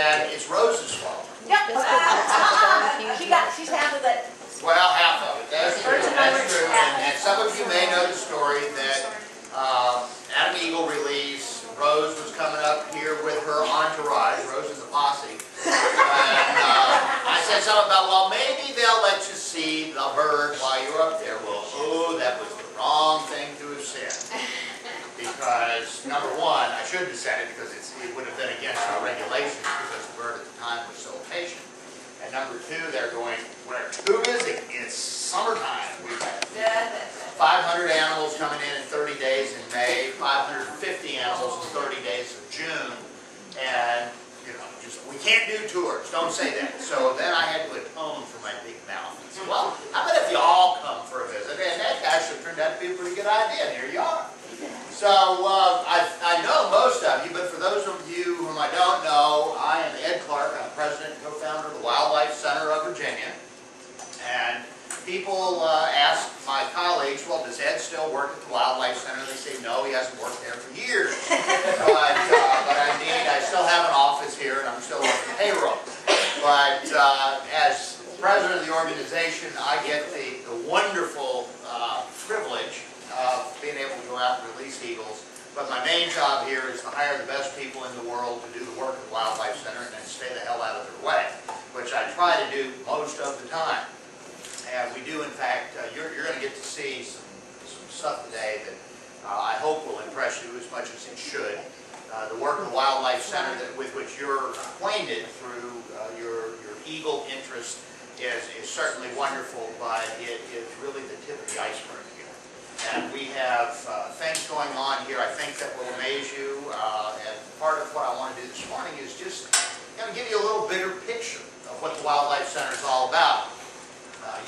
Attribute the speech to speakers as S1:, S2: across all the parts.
S1: then it's Rose's fault.
S2: Yep. She's handled it.
S1: Well, half of it. That's true. That's true. And some of you may know the story that at an Eagle release, Rose was coming up here with her entourage. Rose is a posse. And I said something about, well, maybe they'll let you see the bird while you're up there. Well, oh, that was the wrong thing to have said. Because, number one, I shouldn't have said it because it would have been against our regulations because the bird at the time was so patient. And number two, they're going, we're too busy. It's summertime. We've got 500 animals coming in 30 days in May, 550 animals in 30 days of June. And, you know, just, we can't do tours. Don't say that. So then I had to atone for my big mouth. I said, well, how about if you all come for a visit? And that actually turned out to be a pretty good idea. And here you are. So I know most of you, but for those of you whom I don't know, I am Ed Clark. I'm president and co-founder of the Wildlife Center of Virginia. And people ask my colleagues, well, does Ed still work at the Wildlife Center? They say, no, he hasn't worked there for years. But indeed, I still have an office here, and I'm still on the payroll. But as president of the organization, I get the wonderful privilege of being able to go out and release eagles. But my main job here is to hire the best people in the world to do the work of the Wildlife Center and then stay the hell out of their way, which I try to do most of the time. And we do, in fact, you're going to get to see some stuff today that I hope will impress you as much as it should. The work of the Wildlife Center with which you're acquainted through your eagle interest is certainly wonderful, but it is really the tip of the iceberg. And we have things going on here I think that will amaze you. And part of what I want to do this morning is just give you a little bigger picture of what the Wildlife Center is all about.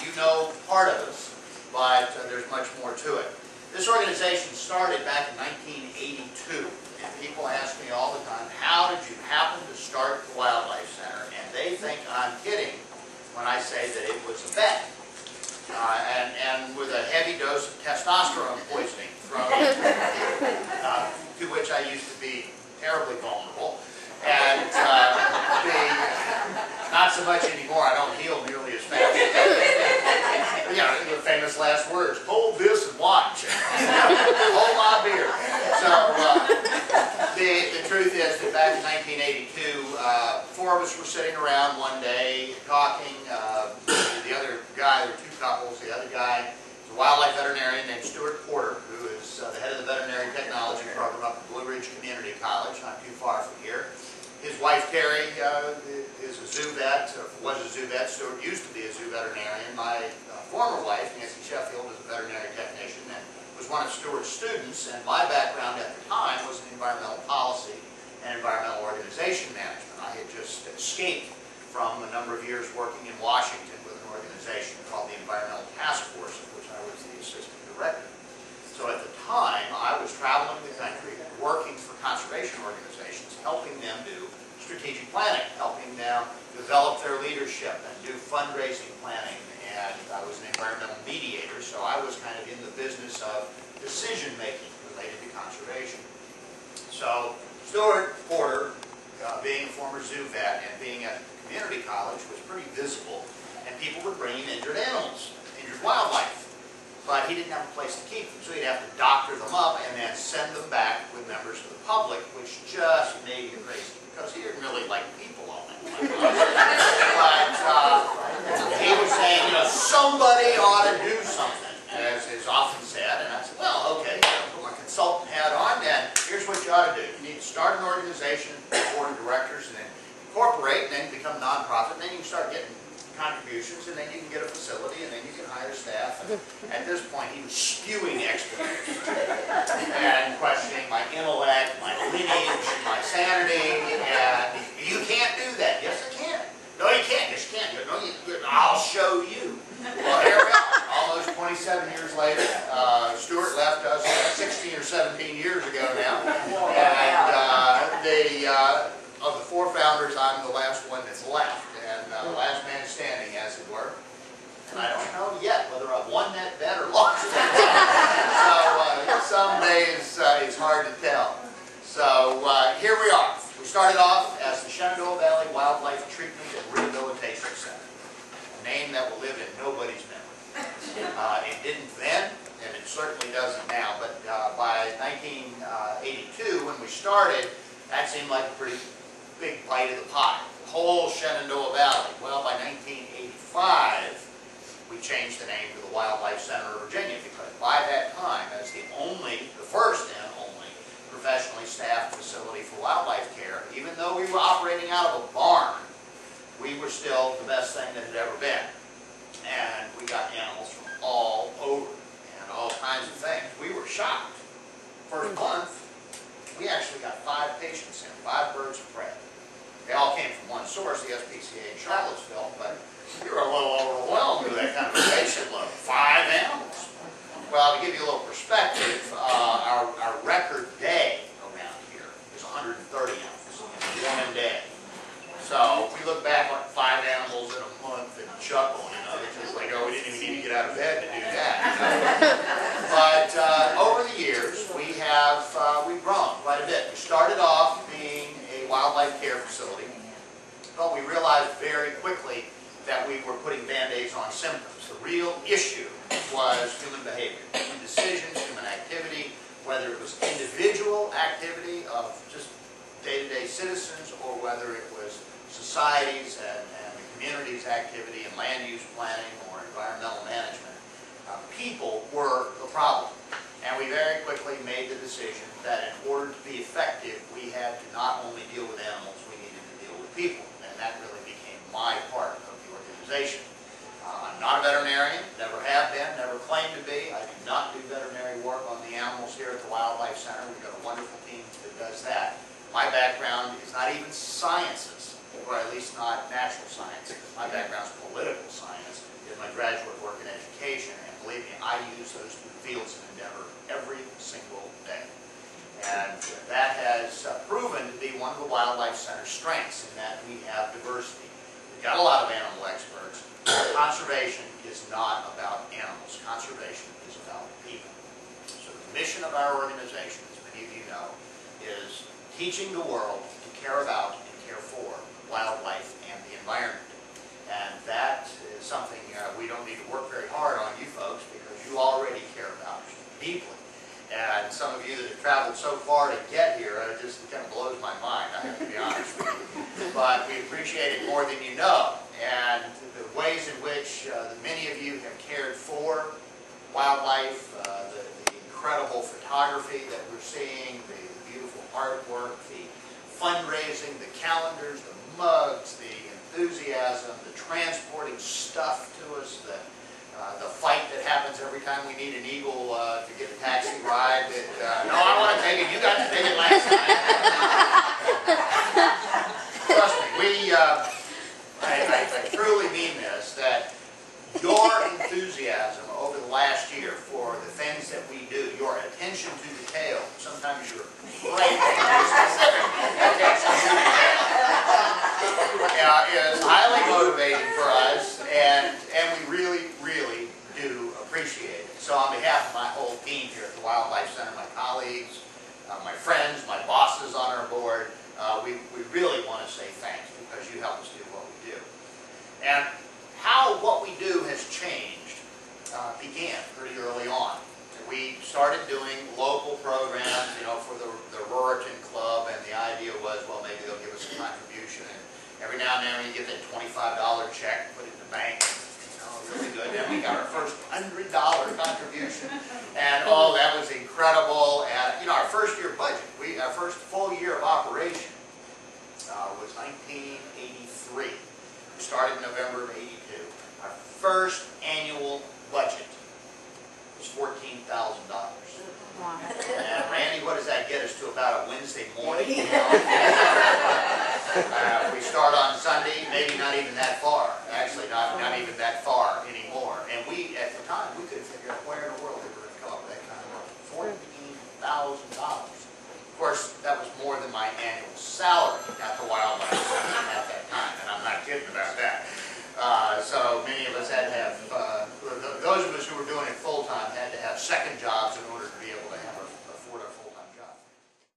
S1: You know part of us, but there's much more to it. This organization started back in 1982. And people ask me all the time, how did you happen to start the Wildlife Center? And they think I'm kidding when I say that it was a bet. And with a heavy dose of testosterone poisoning, to which I used to be terribly vulnerable. And not so much anymore, I don't heal nearly as fast. You know, the famous last words, hold this and watch. Hold my beer. So the truth is that back in 1982, four of us were sitting around one day talking. The other guy, there were two couples. The other guy is a wildlife veterinarian named Stuart Porter, who is the head of the veterinary technology program up at Blue Ridge Community College, not too far from here. His wife, Terry, is a zoo vet, was a zoo vet. Stuart used to be a zoo veterinarian. My former wife, Nancy Sheffield, is a veterinary technician and was one of Stuart's students. And my background at the time was in environmental policy and environmental organization management. I had just escaped from a number of years working in Washington with an organization called the Environmental Task Force, of which I was the assistant director. So at the time, I was traveling the country, working for conservation organizations, helping them do strategic planning, helping them develop their leadership and do fundraising planning. And I was an environmental mediator, so I was kind of in the business of decision-making related to conservation. So Stuart Porter, being a former zoo vet and being at community college, was pretty visible, and people would bring him injured animals, injured wildlife. But he didn't have a place to keep them, so he'd have to doctor them up and then send them back with members of the public, which just made him crazy, because he didn't really like people all that much. But he was saying, you know, somebody ought to do something, as is often said. And I said, well, okay, put my consultant hat on, and here's what you ought to do. You need to start an organization, board of directors, and then incorporate, and then become a nonprofit, and then you can start getting contributions, and then you can get a facility, and then you can hire staff. And at this point, he was spewing expletives and questioning my intellect, my lineage, my sanity, and you can't do that. Yes, I can. No, you can't. Yes, you can't. No, I'll show you. Well, here we are, almost 27 years later. Stuart left us 16 or 17 years ago now, and of the four founders, I'm the last one that's left, and the last man standing, as it were. And I don't know yet whether I've won that bet or lost it. So some days it's hard to tell. So here we are. We started off as the Shenandoah Valley live in nobody's memory. It didn't then, and it certainly doesn't now, but by 1982, when we started, that seemed like a pretty big bite of the pie. The whole Shenandoah Valley. Well, by 1985, we changed the name to the Wildlife Center of Virginia, because by that time, as the first and only professionally staffed facility for wildlife care, even though we were operating out of a barn, we were still the best thing that had ever been. And we got animals from all over and all kinds of things. We were shocked. First month, we actually got 5 patients in, 5 birds of prey. They all came from one source, the SPCA in Charlottesville, but we were a little overwhelmed with that kind of a patient load. 5 animals. Well, to give you a little perspective, our record day around here is 130 animals in one day. So we look back on 5 animals in a month and chuckle, it's just like, oh, we didn't even need to get out of bed to do that. But over the years, we've grown quite a bit. We started off being a wildlife care facility, but we realized very quickly that we were putting Band-Aids on symptoms. The real issue was human behavior, human decisions, human activity, whether it was individual activity of just day-to-day citizens or whether it was societies and the community's activity in land use planning or environmental management. People were the problem. And we very quickly made the decision that in order to be effective, we had to not only deal with animals, we needed to deal with people. And that really became my part of the organization. I'm not a veterinarian, never have been, never claimed to be. I do not do veterinary work on the animals here at the Wildlife Center. We've got a wonderful team that does that. My background is not even sciences, or at least not natural sciences. My background is political science, is my graduate work in education, and believe me, I use those 2 fields of endeavor every single day. And that has proven to be one of the Wildlife Center's strengths, in that we have diversity. We've got a lot of animal experts. Conservation is not about animals. Conservation is about people. So the mission of our organization, as many of you know, is teaching the world to care about and care for wildlife and the environment. And that is something we don't need to work very hard on you folks, because you already care about it deeply. And some of you that have traveled so far to get here, it just kind of blows my mind, I have to be honest with you. But we appreciate it more than you know. And the ways in which many of you have cared for wildlife, the incredible photography that we're seeing, the beautiful artwork, the fundraising, the calendars, the mugs, the enthusiasm, the transporting stuff to us, the fight that happens every time we need an eagle to get a taxi ride. No, I want to take it. You got to take it last time. Trust me, I truly mean this, that your enthusiasm over the last year for the things that we do, your attention to detail, sometimes you're great is highly motivating for us, and we really, really do appreciate it. So on behalf of my whole team here at the Wildlife Center, my colleagues, my friends, my bosses on our board, we really want to say thanks, because you help us do what we do. And how what we do has changed began pretty early on. We started doing local programs, for the Ruritan Club, and the idea was, well, maybe they'll give us a contribution. And every now and then we get that $25 check, put it in the bank, really good. Then we got our first $100 contribution, and oh, that was incredible. And our first year budget, our first full year of operation was 1983. We started in November of '82. Our first annual budget was $14,000.
S2: Wow.
S1: And Randy, what does that get us to about a Wednesday morning? We start on Sunday, maybe not even that far. Actually, not even that far anymore. And we, at the time, we couldn't figure out where in the world we were going to come up with that kind of money. $14,000. Of course, that was more than my annual salary at the Wildlife Center at that time, and I'm not kidding about that. So many of us had to have, those of us who were doing it full-time had to have second jobs